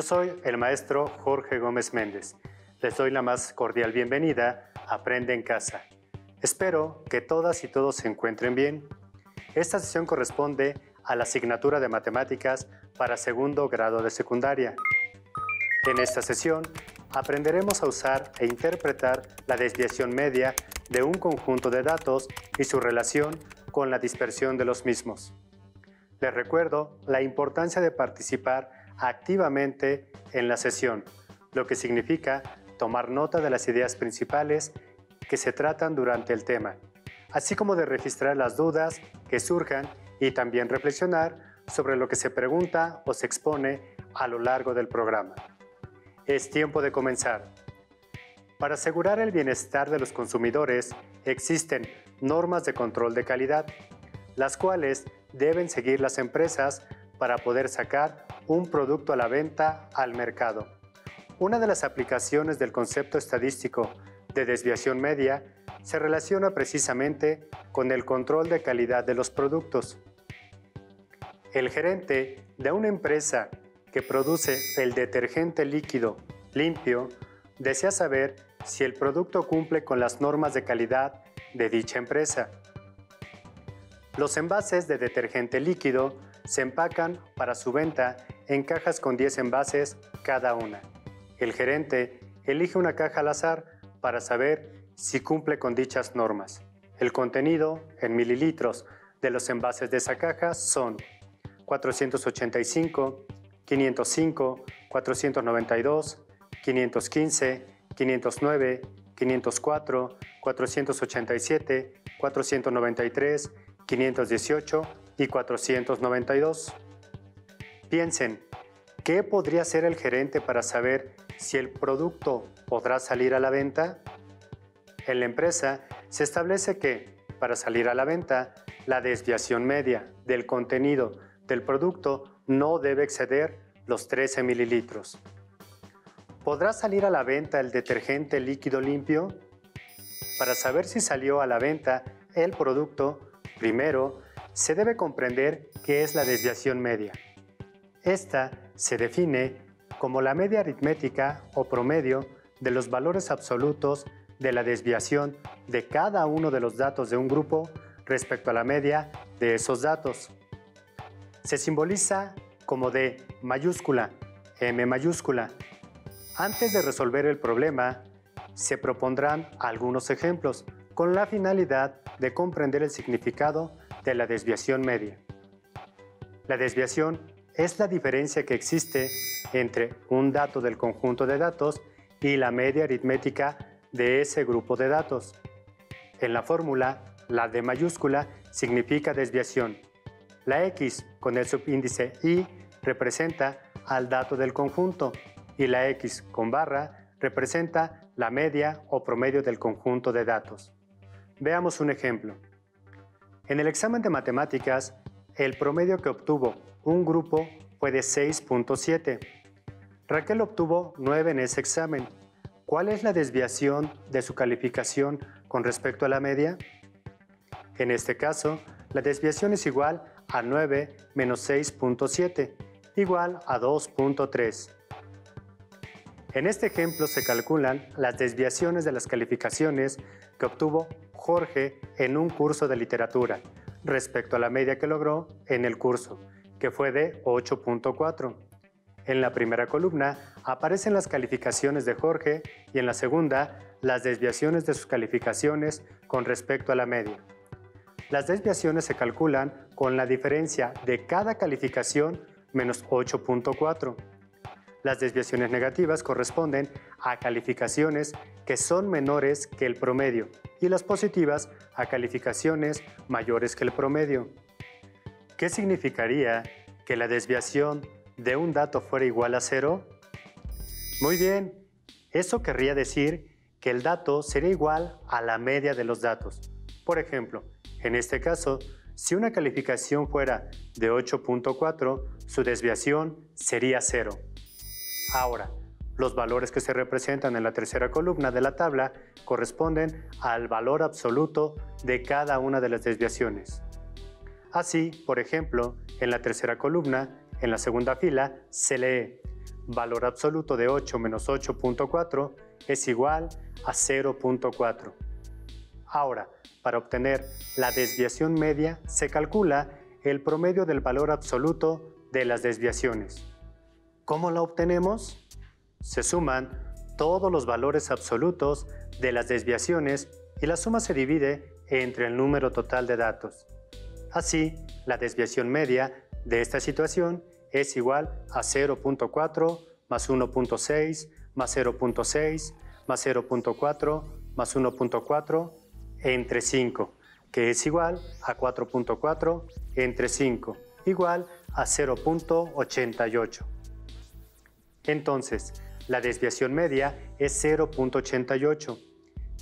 Yo soy el maestro Jorge Gómez Méndez. Les doy la más cordial bienvenida a Aprende en Casa. Espero que todas y todos se encuentren bien. Esta sesión corresponde a la asignatura de Matemáticas para segundo grado de secundaria. En esta sesión aprenderemos a usar e interpretar la desviación media de un conjunto de datos y su relación con la dispersión de los mismos. Les recuerdo la importancia de participar activamente en la sesión, lo que significa tomar nota de las ideas principales que se tratan durante el tema, así como de registrar las dudas que surjan y también reflexionar sobre lo que se pregunta o se expone a lo largo del programa. Es tiempo de comenzar. Para asegurar el bienestar de los consumidores, existen normas de control de calidad, las cuales deben seguir las empresas para poder sacar un producto a la venta al mercado. Una de las aplicaciones del concepto estadístico de desviación media se relaciona precisamente con el control de calidad de los productos. El gerente de una empresa que produce el detergente líquido limpio desea saber si el producto cumple con las normas de calidad de dicha empresa. Los envases de detergente líquido se empacan para su venta en cajas con 10 envases cada una. El gerente elige una caja al azar para saber si cumple con dichas normas. El contenido en mililitros de los envases de esa caja son 485, 505, 492, 515, 509, 504, 487, 493, 518 y 492. Piensen, ¿qué podría hacer el gerente para saber si el producto podrá salir a la venta? En la empresa se establece que, para salir a la venta, la desviación media del contenido del producto no debe exceder los 13 mililitros. ¿Podrá salir a la venta el detergente líquido limpio? Para saber si salió a la venta el producto, primero se debe comprender qué es la desviación media. Esta se define como la media aritmética o promedio de los valores absolutos de la desviación de cada uno de los datos de un grupo respecto a la media de esos datos. Se simboliza como D mayúscula, M mayúscula. Antes de resolver el problema, se propondrán algunos ejemplos con la finalidad de comprender el significado de la desviación media. La desviación es la diferencia que existe entre un dato del conjunto de datos y la media aritmética de ese grupo de datos. En la fórmula, la D mayúscula significa desviación. La X con el subíndice Y representa al dato del conjunto y la X con barra representa la media o promedio del conjunto de datos. Veamos un ejemplo. En el examen de matemáticas, el promedio que obtuvo un grupo fue de 6.7. Raquel obtuvo 9 en ese examen. ¿Cuál es la desviación de su calificación con respecto a la media? En este caso, la desviación es igual a 9 menos 6.7, igual a 2.3. En este ejemplo se calculan las desviaciones de las calificaciones que obtuvo Jorge en un curso de literatura respecto a la media que logró en el curso, que fue de 8.4. En la primera columna aparecen las calificaciones de Jorge y en la segunda las desviaciones de sus calificaciones con respecto a la media. Las desviaciones se calculan con la diferencia de cada calificación menos 8.4. Las desviaciones negativas corresponden a calificaciones que son menores que el promedio y las positivas a calificaciones mayores que el promedio. ¿Qué significaría que la desviación de un dato fuera igual a 0? Muy bien, eso querría decir que el dato sería igual a la media de los datos. Por ejemplo, en este caso, si una calificación fuera de 8.4, su desviación sería 0. Ahora, los valores que se representan en la tercera columna de la tabla corresponden al valor absoluto de cada una de las desviaciones. Así, por ejemplo, en la tercera columna, en la segunda fila, se lee valor absoluto de 8 menos 8.4 es igual a 0.4. Ahora, para obtener la desviación media, se calcula el promedio del valor absoluto de las desviaciones. ¿Cómo la obtenemos? Se suman todos los valores absolutos de las desviaciones y la suma se divide entre el número total de datos. Así, la desviación media de esta situación es igual a 0.4 más 1.6 más 0.6 más 0.4 más 1.4 entre 5, que es igual a 4.4 entre 5, igual a 0.88. Entonces, la desviación media es 0.88.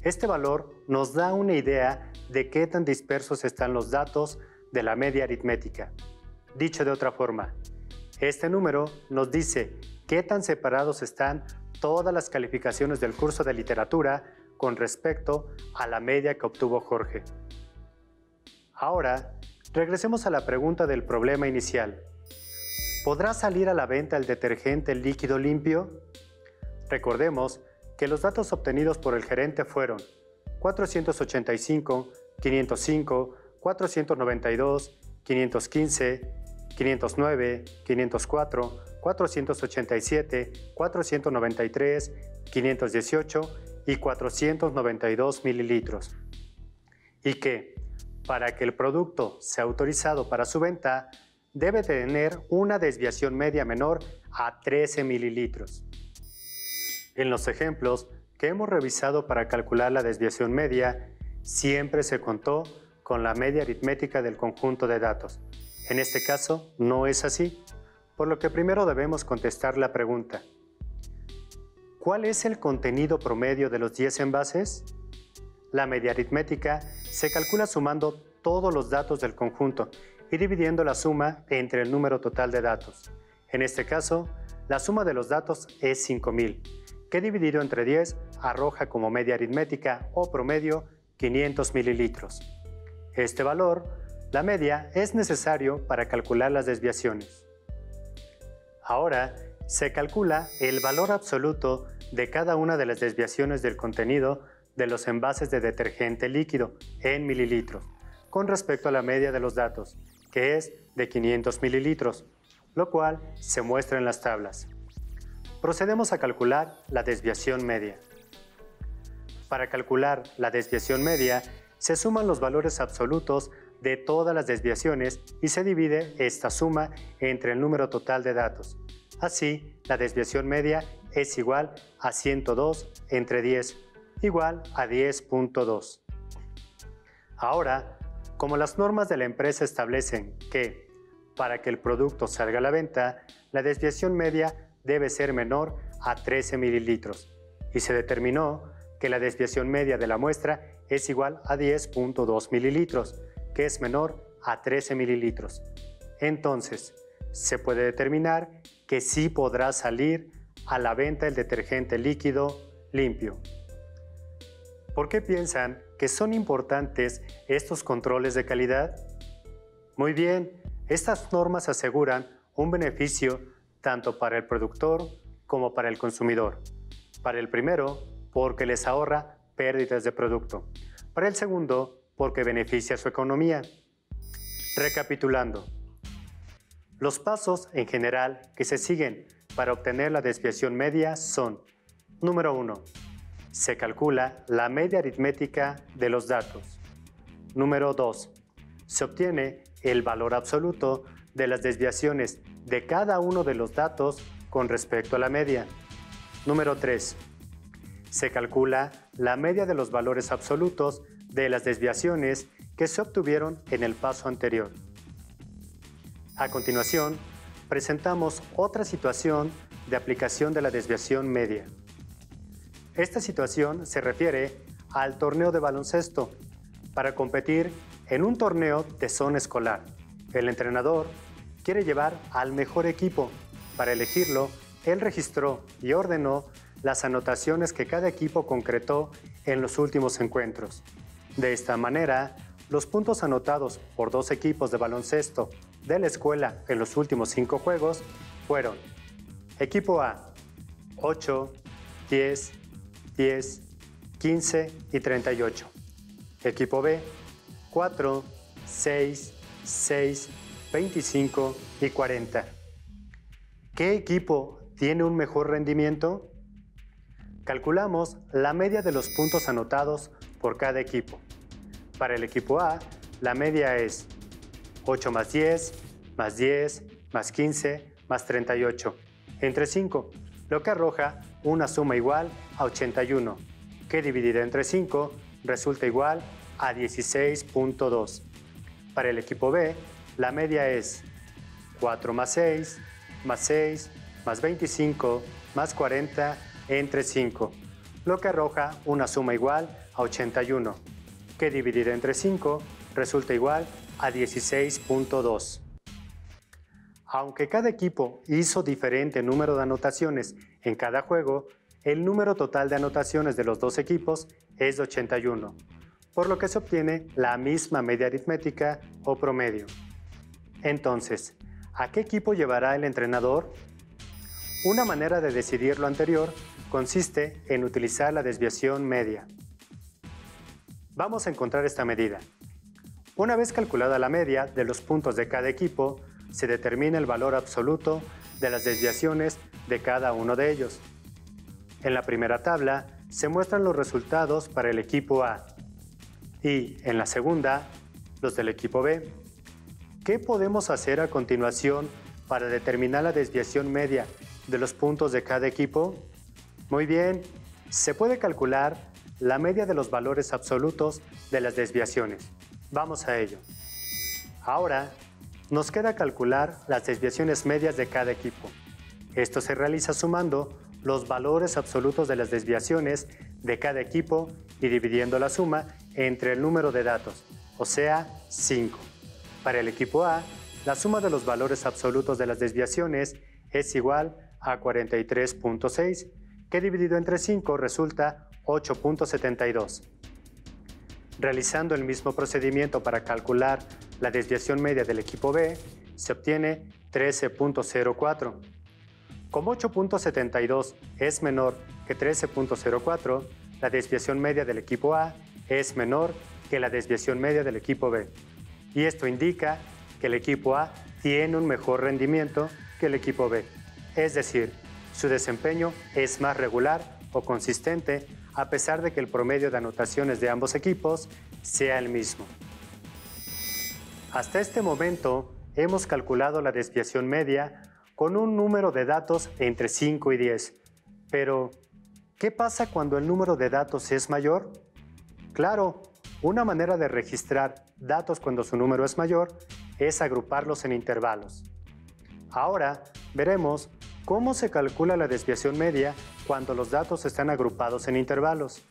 Este valor nos da una idea de qué tan dispersos están los datos de la media aritmética. Dicho de otra forma, este número nos dice qué tan separados están todas las calificaciones del curso de literatura con respecto a la media que obtuvo Jorge. Ahora, regresemos a la pregunta del problema inicial. ¿Podrá salir a la venta el detergente líquido limpio? Recordemos que los datos obtenidos por el gerente fueron 485, 505, 492, 515, 509, 504, 487, 493, 518 y 492 mililitros. Y que, para que el producto sea autorizado para su venta, debe tener una desviación media menor a 13 mililitros. En los ejemplos que hemos revisado para calcular la desviación media, siempre se contó con la media aritmética del conjunto de datos. En este caso, no es así, por lo que primero debemos contestar la pregunta: ¿cuál es el contenido promedio de los 10 envases? La media aritmética se calcula sumando todos los datos del conjunto y dividiendo la suma entre el número total de datos. En este caso, la suma de los datos es 5000, que dividido entre 10 arroja como media aritmética o promedio 500 mililitros. Este valor, la media, es necesario para calcular las desviaciones. Ahora, se calcula el valor absoluto de cada una de las desviaciones del contenido de los envases de detergente líquido en mililitros, con respecto a la media de los datos, que es de 500 mililitros, lo cual se muestra en las tablas. Procedemos a calcular la desviación media. Para calcular la desviación media, se suman los valores absolutos de todas las desviaciones y se divide esta suma entre el número total de datos. Así, la desviación media es igual a 102 entre 10, igual a 10.2. Ahora, como las normas de la empresa establecen que, para que el producto salga a la venta, la desviación media debe ser menor a 13 mililitros, y se determinó que la desviación media de la muestra es igual a 10.2 mililitros, que es menor a 13 mililitros. Entonces, se puede determinar que sí podrá salir a la venta el detergente líquido limpio. ¿Por qué piensan que son importantes estos controles de calidad? Muy bien, estas normas aseguran un beneficio tanto para el productor como para el consumidor. Para el primero, porque les ahorra pérdidas de producto. Para el segundo, porque beneficia su economía. Recapitulando, los pasos en general que se siguen para obtener la desviación media son: número 1. Se calcula la media aritmética de los datos. Número 2. Se obtiene el valor absoluto de las desviaciones de cada uno de los datos con respecto a la media. Número 3. Se calcula la media de los valores absolutos de las desviaciones que se obtuvieron en el paso anterior. A continuación, presentamos otra situación de aplicación de la desviación media. Esta situación se refiere al torneo de baloncesto. Para competir en un torneo de zona escolar, el entrenador quiere llevar al mejor equipo. Para elegirlo, él registró y ordenó las anotaciones que cada equipo concretó en los últimos encuentros. De esta manera, los puntos anotados por 2 equipos de baloncesto de la escuela en los últimos 5 juegos fueron: Equipo A, 8, 10, 10, 15 y 38. Equipo B, 4, 6, 6, 25 y 40. ¿Qué equipo tiene un mejor rendimiento? Calculamos la media de los puntos anotados por cada equipo. Para el equipo A, la media es 8 más 10, más 10, más 15, más 38, entre 5, lo que arroja una suma igual a 81, que dividida entre 5 resulta igual a 16.2. Para el equipo B, la media es 4 más 6, más 6, más 25, más 40, entre 5, lo que arroja una suma igual a 81, que dividida entre 5 resulta igual a 16.2. Aunque cada equipo hizo diferente número de anotaciones en cada juego, el número total de anotaciones de los dos equipos es de 81, por lo que se obtiene la misma media aritmética o promedio. Entonces, ¿a qué equipo llevará el entrenador? Una manera de decidir lo anterior consiste en utilizar la desviación media. Vamos a encontrar esta medida. Una vez calculada la media de los puntos de cada equipo, se determina el valor absoluto de las desviaciones de cada uno de ellos. En la primera tabla se muestran los resultados para el equipo A y, en la segunda, los del equipo B. ¿Qué podemos hacer a continuación para determinar la desviación media de los puntos de cada equipo? Muy bien, se puede calcular la media de los valores absolutos de las desviaciones. Vamos a ello. Ahora, nos queda calcular las desviaciones medias de cada equipo. Esto se realiza sumando los valores absolutos de las desviaciones de cada equipo y dividiendo la suma entre el número de datos, o sea, 5. Para el equipo A, la suma de los valores absolutos de las desviaciones es igual a 43.6, que dividido entre 5 resulta 8.72. Realizando el mismo procedimiento para calcular la desviación media del equipo B, se obtiene 13.04. Como 8.72 es menor que 13.04, la desviación media del equipo A es menor que la desviación media del equipo B. Y esto indica que el equipo A tiene un mejor rendimiento que el equipo B. Es decir, su desempeño es más regular o consistente a pesar de que el promedio de anotaciones de ambos equipos sea el mismo. Hasta este momento hemos calculado la desviación media con un número de datos entre 5 y 10. Pero, ¿qué pasa cuando el número de datos es mayor? Claro, una manera de registrar datos cuando su número es mayor es agruparlos en intervalos. Ahora veremos cómo se calcula la desviación media cuando los datos están agrupados en intervalos.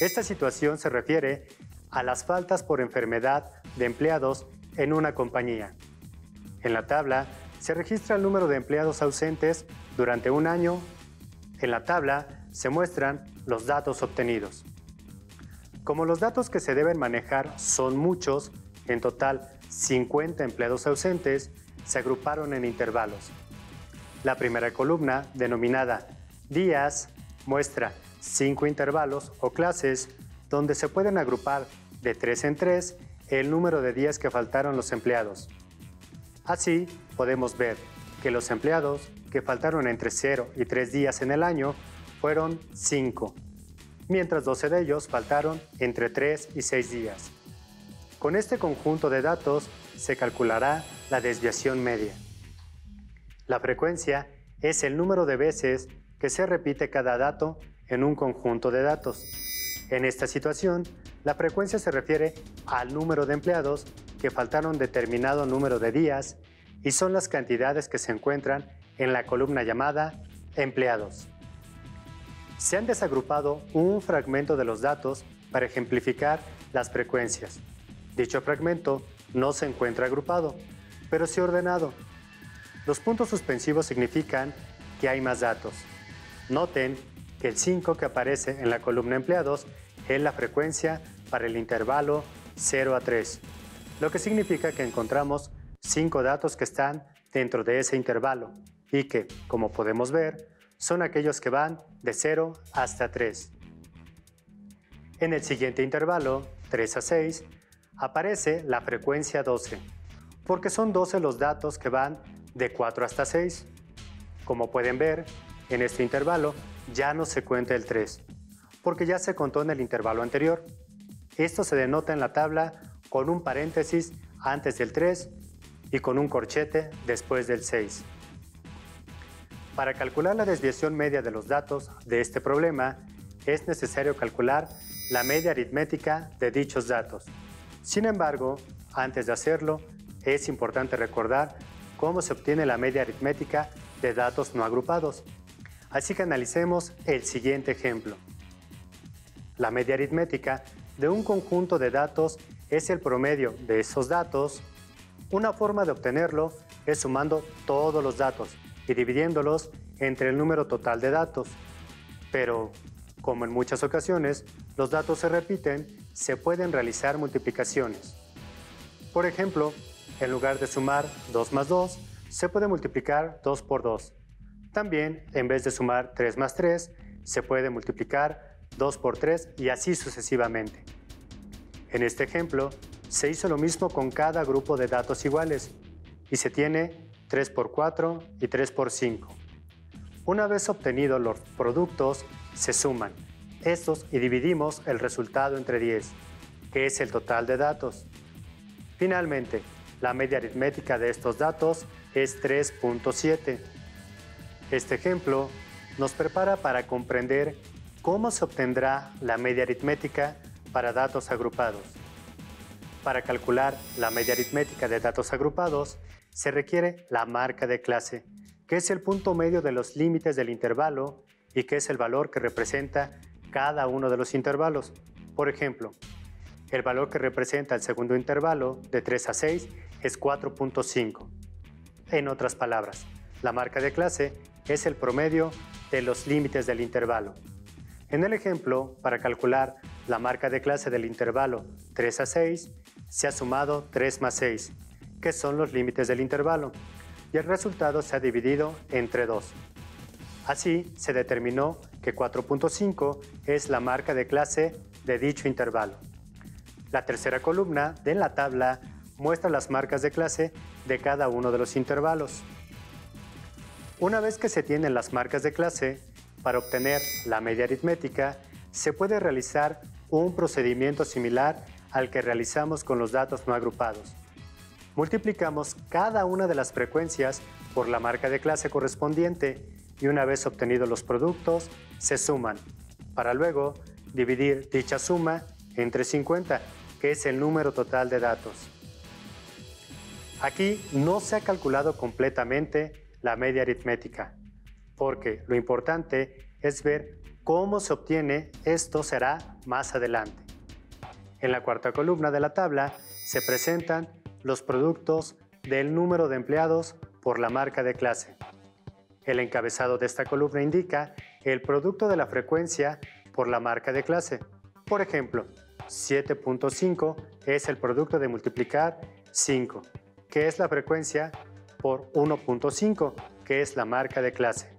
Esta situación se refiere a las faltas por enfermedad de empleados en una compañía. En la tabla se registra el número de empleados ausentes durante un año. En la tabla se muestran los datos obtenidos. Como los datos que se deben manejar son muchos, en total 50 empleados ausentes, se agruparon en intervalos. La primera columna, denominada días, muestra 5 intervalos o clases donde se pueden agrupar de 3 en 3 el número de días que faltaron los empleados. Así, podemos ver que los empleados que faltaron entre 0 y 3 días en el año fueron 5, mientras 12 de ellos faltaron entre 3 y 6 días. Con este conjunto de datos se calculará la desviación media. La frecuencia es el número de veces que se repite cada dato en un conjunto de datos. En esta situación, la frecuencia se refiere al número de empleados que faltaron determinado número de días y son las cantidades que se encuentran en la columna llamada empleados. Se han desagrupado un fragmento de los datos para ejemplificar las frecuencias. Dicho fragmento no se encuentra agrupado, pero sí ordenado. Los puntos suspensivos significan que hay más datos. Noten que el 5 que aparece en la columna empleados es la frecuencia para el intervalo 0 a 3, lo que significa que encontramos 5 datos que están dentro de ese intervalo. y que, como podemos ver, son aquellos que van de 0 hasta 3. En el siguiente intervalo, 3 a 6, aparece la frecuencia 12, porque son 12 los datos que van de 4 hasta 6. Como pueden ver, en este intervalo ya no se cuenta el 3, porque ya se contó en el intervalo anterior. Esto se denota en la tabla con un paréntesis antes del 3 y con un corchete después del 6. Para calcular la desviación media de los datos de este problema, es necesario calcular la media aritmética de dichos datos. Sin embargo, antes de hacerlo, es importante recordar cómo se obtiene la media aritmética de datos no agrupados. Así que analicemos el siguiente ejemplo. La media aritmética de un conjunto de datos es el promedio de esos datos. Una forma de obtenerlo es sumando todos los datos y dividiéndolos entre el número total de datos. Pero, como en muchas ocasiones, los datos se repiten, se pueden realizar multiplicaciones. Por ejemplo, en lugar de sumar 2 más 2, se puede multiplicar 2 por 2. También, en vez de sumar 3 más 3, se puede multiplicar 2 por 3 y así sucesivamente. En este ejemplo, se hizo lo mismo con cada grupo de datos iguales y se tiene 3 por 4 y 3 por 5. Una vez obtenidos los productos, se suman estos y dividimos el resultado entre 10, que es el total de datos. Finalmente, la media aritmética de estos datos es 3.7. Este ejemplo nos prepara para comprender cómo se obtendrá la media aritmética para datos agrupados. Para calcular la media aritmética de datos agrupados, se requiere la marca de clase, que es el punto medio de los límites del intervalo y que es el valor que representa cada uno de los intervalos. Por ejemplo, el valor que representa el segundo intervalo de 3 a 6 es 4.5. En otras palabras, la marca de clase es el promedio de los límites del intervalo. En el ejemplo, para calcular la marca de clase del intervalo 3 a 6, se ha sumado 3 más 6, que son los límites del intervalo, y el resultado se ha dividido entre 2. Así, se determinó que 4.5 es la marca de clase de dicho intervalo. La tercera columna de la tabla muestra las marcas de clase de cada uno de los intervalos. Una vez que se tienen las marcas de clase, para obtener la media aritmética, se puede realizar un procedimiento similar al que realizamos con los datos no agrupados. Multiplicamos cada una de las frecuencias por la marca de clase correspondiente y una vez obtenidos los productos, se suman, para luego dividir dicha suma entre 50, que es el número total de datos. Aquí no se ha calculado completamente la media aritmética, porque lo importante es ver cómo se obtiene. Esto será más adelante. En la cuarta columna de la tabla se presentan los productos del número de empleados por la marca de clase. El encabezado de esta columna indica el producto de la frecuencia por la marca de clase. Por ejemplo, 7.5 es el producto de multiplicar 5, que es la frecuencia, por 1.5, que es la marca de clase.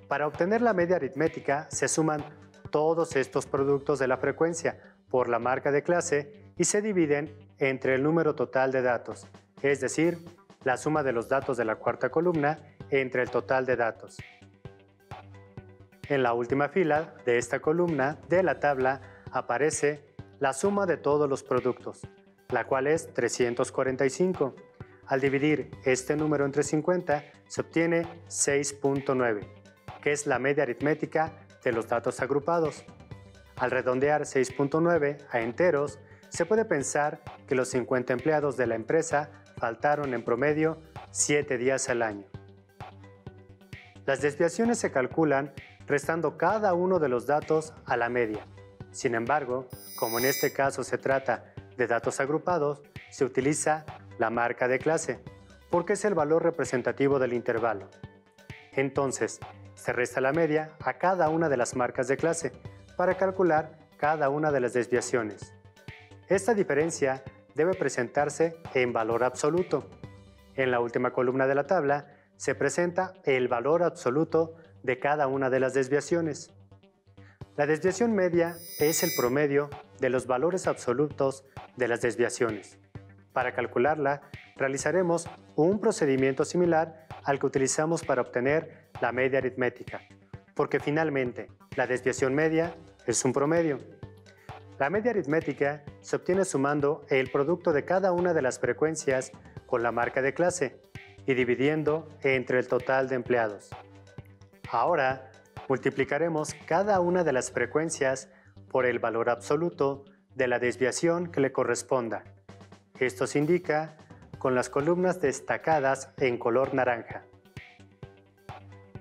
Para obtener la media aritmética se suman todos estos productos de la frecuencia por la marca de clase y se dividen entre el número total de datos, es decir, la suma de los datos de la cuarta columna entre el total de datos. En la última fila de esta columna de la tabla aparece la suma de todos los productos, la cual es 345. Al dividir este número entre 50 se obtiene 6.9, que es la media aritmética de los datos agrupados. Al redondear 6.9 a enteros, se puede pensar que los 50 empleados de la empresa faltaron en promedio 7 días al año. Las desviaciones se calculan restando cada uno de los datos a la media. Sin embargo, como en este caso se trata de datos agrupados, se utiliza la marca de clase, porque es el valor representativo del intervalo. Entonces, se resta la media a cada una de las marcas de clase para calcular cada una de las desviaciones. Esta diferencia debe presentarse en valor absoluto. En la última columna de la tabla se presenta el valor absoluto de cada una de las desviaciones. La desviación media es el promedio de los valores absolutos de las desviaciones. Para calcularla, realizaremos un procedimiento similar al que utilizamos para obtener la media aritmética, porque finalmente la desviación media es un promedio. La media aritmética se obtiene sumando el producto de cada una de las frecuencias con la marca de clase y dividiendo entre el total de empleados. Ahora, multiplicaremos cada una de las frecuencias por el valor absoluto de la desviación que le corresponda. Esto se indica con las columnas destacadas en color naranja.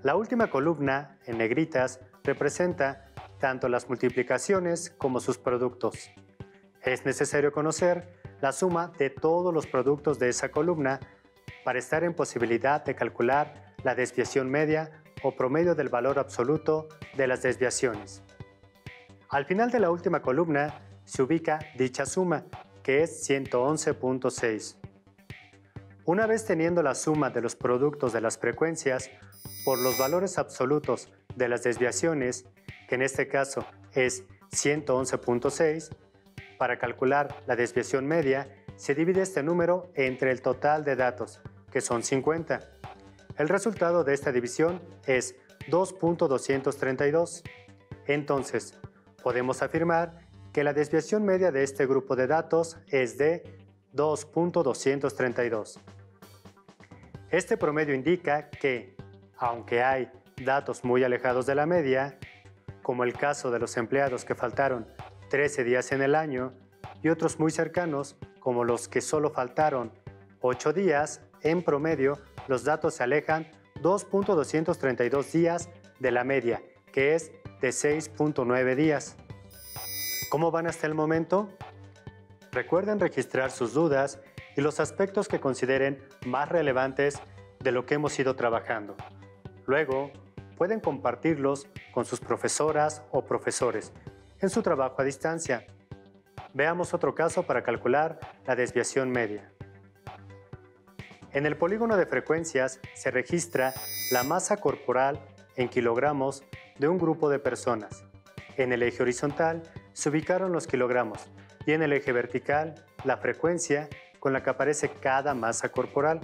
La última columna, en negritas, representa tanto las multiplicaciones como sus productos. Es necesario conocer la suma de todos los productos de esa columna para estar en posibilidad de calcular la desviación media o promedio del valor absoluto de las desviaciones. Al final de la última columna se ubica dicha suma, que es 111.6. Una vez teniendo la suma de los productos de las frecuencias por los valores absolutos de las desviaciones, que en este caso es 111.6, para calcular la desviación media se divide este número entre el total de datos, que son 50. El resultado de esta división es 2.232. Entonces, podemos afirmar que la desviación media de este grupo de datos es de 2.232. Este promedio indica que, aunque hay datos muy alejados de la media, como el caso de los empleados que faltaron 13 días en el año y otros muy cercanos, como los que solo faltaron 8 días, en promedio los datos se alejan 2.232 días de la media, que es de 6.9 días. ¿Cómo van hasta el momento? Recuerden registrar sus dudas y los aspectos que consideren más relevantes de lo que hemos ido trabajando. Luego, pueden compartirlos con sus profesoras o profesores en su trabajo a distancia. Veamos otro caso para calcular la desviación media. En el polígono de frecuencias se registra la masa corporal en kilogramos de un grupo de personas. En el eje horizontal se ubicaron los kilogramos y en el eje vertical la frecuencia con la que aparece cada masa corporal,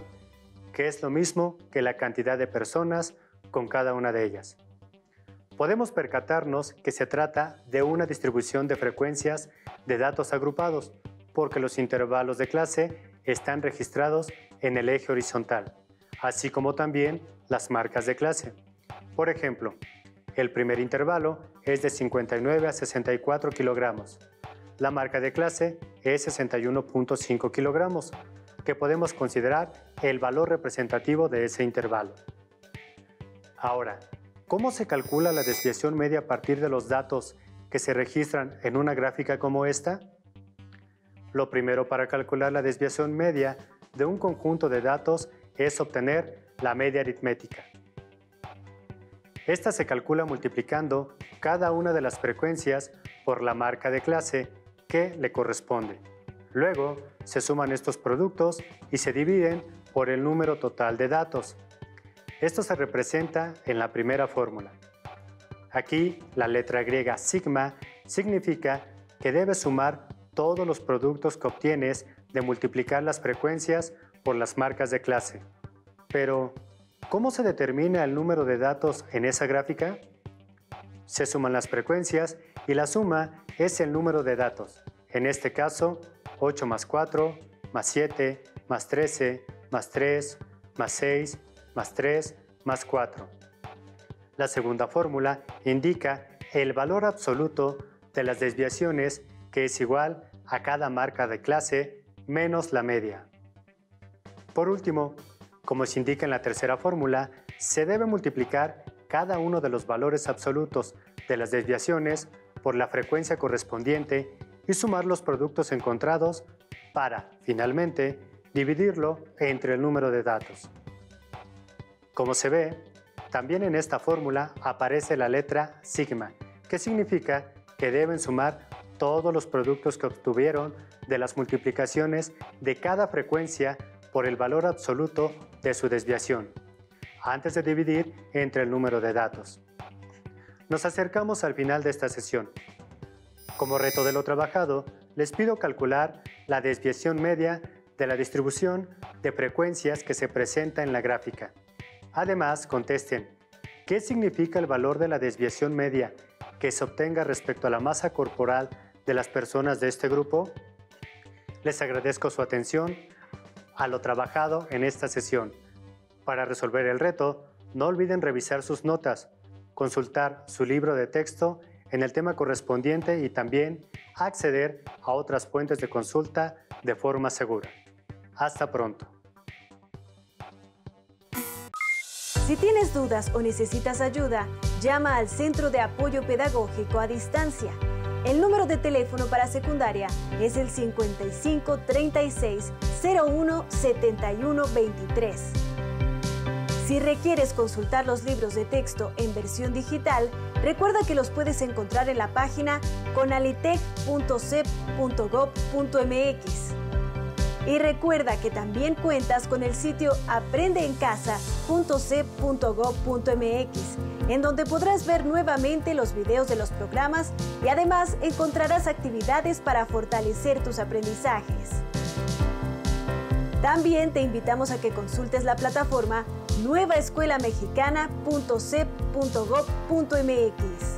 que es lo mismo que la cantidad de personas con cada una de ellas. Podemos percatarnos que se trata de una distribución de frecuencias de datos agrupados, porque los intervalos de clase están registrados en el eje horizontal, así como también las marcas de clase. Por ejemplo, el primer intervalo es de 59 a 64 kilogramos. La marca de clase es 61.5 kilogramos, que podemos considerar el valor representativo de ese intervalo. Ahora, ¿cómo se calcula la desviación media a partir de los datos que se registran en una gráfica como esta? Lo primero para calcular la desviación media de un conjunto de datos es obtener la media aritmética. Esta se calcula multiplicando cada una de las frecuencias por la marca de clase que le corresponde. Luego, se suman estos productos y se dividen por el número total de datos. Esto se representa en la primera fórmula. Aquí, la letra griega sigma significa que debes sumar todos los productos que obtienes de multiplicar las frecuencias por las marcas de clase. Pero, ¿cómo se determina el número de datos en esa gráfica? Se suman las frecuencias y la suma es el número de datos. En este caso, 8 más 4, más 7, más 13, más 3, más 6, más 3, más 4. La segunda fórmula indica el valor absoluto de las desviaciones, que es igual a cada marca de clase menos la media. Por último, como se indica en la tercera fórmula, se debe multiplicar cada uno de los valores absolutos de las desviaciones por la frecuencia correspondiente y sumar los productos encontrados para, finalmente, dividirlo entre el número de datos. Como se ve, también en esta fórmula aparece la letra sigma, que significa que deben sumar todos los productos que obtuvieron de las multiplicaciones de cada frecuencia por el valor absoluto de su desviación. antes de dividir entre el número de datos. Nos acercamos al final de esta sesión. Como reto de lo trabajado, les pido calcular la desviación media de la distribución de frecuencias que se presenta en la gráfica. Además, contesten, ¿qué significa el valor de la desviación media que se obtenga respecto a la masa corporal de las personas de este grupo? Les agradezco su atención a lo trabajado en esta sesión. Para resolver el reto, no olviden revisar sus notas, consultar su libro de texto en el tema correspondiente y también acceder a otras fuentes de consulta de forma segura. Hasta pronto. Si tienes dudas o necesitas ayuda, llama al Centro de Apoyo Pedagógico a Distancia. El número de teléfono para secundaria es el 55 36 01 71 23. Si requieres consultar los libros de texto en versión digital, recuerda que los puedes encontrar en la página conalitec.cep.gov.mx. Y recuerda que también cuentas con el sitio aprendeencasa.cep.gov.mx, en donde podrás ver nuevamente los videos de los programas y además encontrarás actividades para fortalecer tus aprendizajes. También te invitamos a que consultes la plataforma nuevaescuelamexicana.cep.gov.mx.